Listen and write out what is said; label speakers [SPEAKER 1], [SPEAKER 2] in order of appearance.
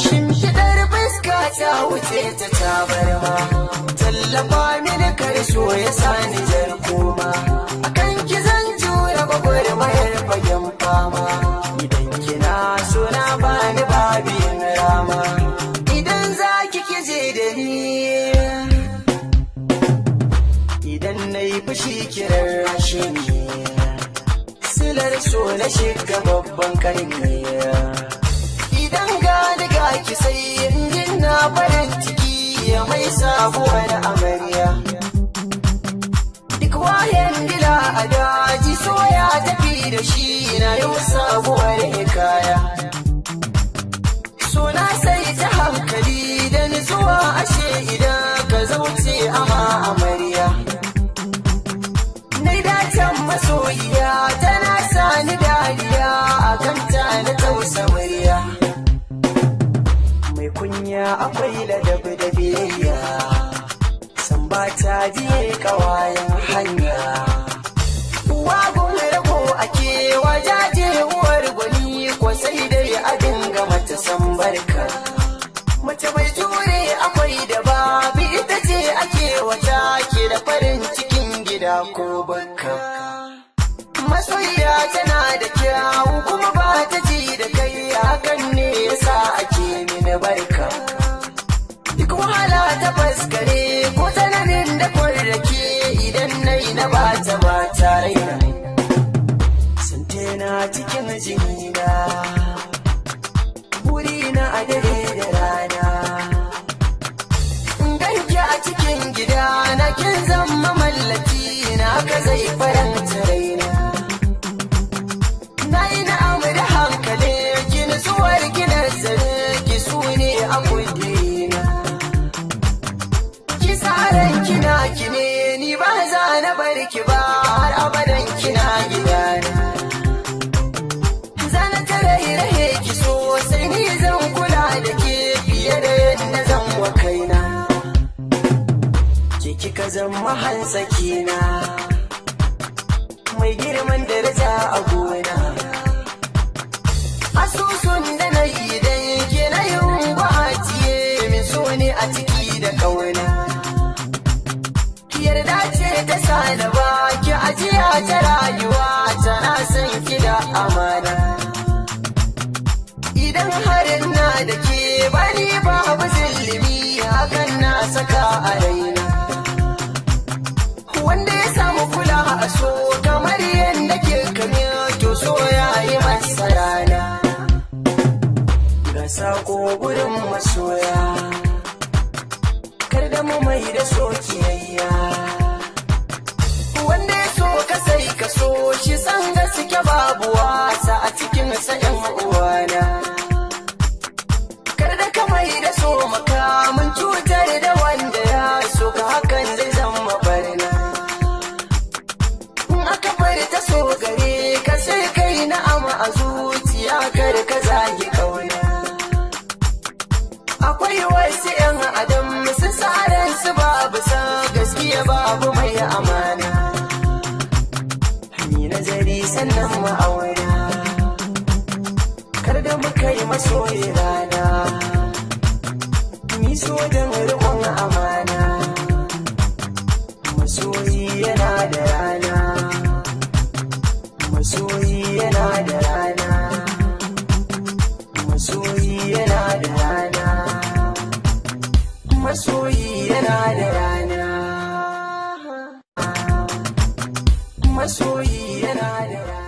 [SPEAKER 1] Shimfiɗar fuska ta wuce ta tabarma, tallafa mini karso ya sani jar koma, akan ki zan jure gwagwarmayar fagen fama, idan kina so na bani babin rama, idan za ki kije da ni, idan na yi fushi kiran rashi ne, silar so na shiga babban karni. Idan gani ga ki sai injin na farin ciki ya mai sabuwar amarya. Duk wayan dila a daji so ya tafi da shi na yau sabuwar hikaya. So na sai ta hankali da nutsuwa ashe idan ka zauce ama amarya. Nai dacen masoyiya tana sani dariya a kanta na tausa murya. Mai kunya akwai ladabi da biyayya, san ba ta biye kawayen hanya. Uwa gun rago ake wajaje uwar gwani ko sai dai a dinga mata san barka. Mace mai jure akwai da babu ita ce ake wata ke da farin cikin gida ko bakka. Masoyiya tana da kyawu kuma ba ta ji da kai, hakan ne yasa ake mini barka. Duk wahala ta faskare ko tsananin da kwarrake idan nai na bata ba ta raina. Sante na cikin jinina, burina a dare da rana. Ganki a cikin gida na kin zama mallaki na ka zai faranta raina. Na yi na'am da hankali ki nutsuwar ki nazari ki su ne a kudina. Ki tsaran kina ki ne ni ba za na bar ki ba har abadan kina gidana. Zana tare rahe ki sosai ni zan kula da ke fiye da yadda zan wa kaina. Ke kika zama hansakina, mai girman daraja a gona. Asusun da na yi dan ke na yin gwatiye min so ne a ciki da kauna. Yarda ce ta sa na ba ki ajiya ta rayuwa tana son ki da amana. Idan harin na da ke bani babu zillimi hakan na saka a raina. Wanda ya samu kula a so kamar yadda ke kame to so ya yi masa rana. Ga sako gurin masoya, kar da mu mai da so kiyayya. Wanda ya so ka sai ka so shi san gaske babu wasa a cikin sa'in uwana. Kar da ka mai da so makamin cutar da wanda ya so ka hakan zai zama barna. Aka bari ta so gare ka sai kai na'ama a zuciya kar ka zagi kauna. Akwai wasu 'yan adam su tsaran su babu san gaskiya babu mai amana. Ni nazari sannan ma'auna, kar da muka yi masoyi rana. Ni so don riƙon amana, masoyi yana da rana. Masoyi yana da rana, masoyi yana da rana, masoyi yana da rana, masoyi yana da rana.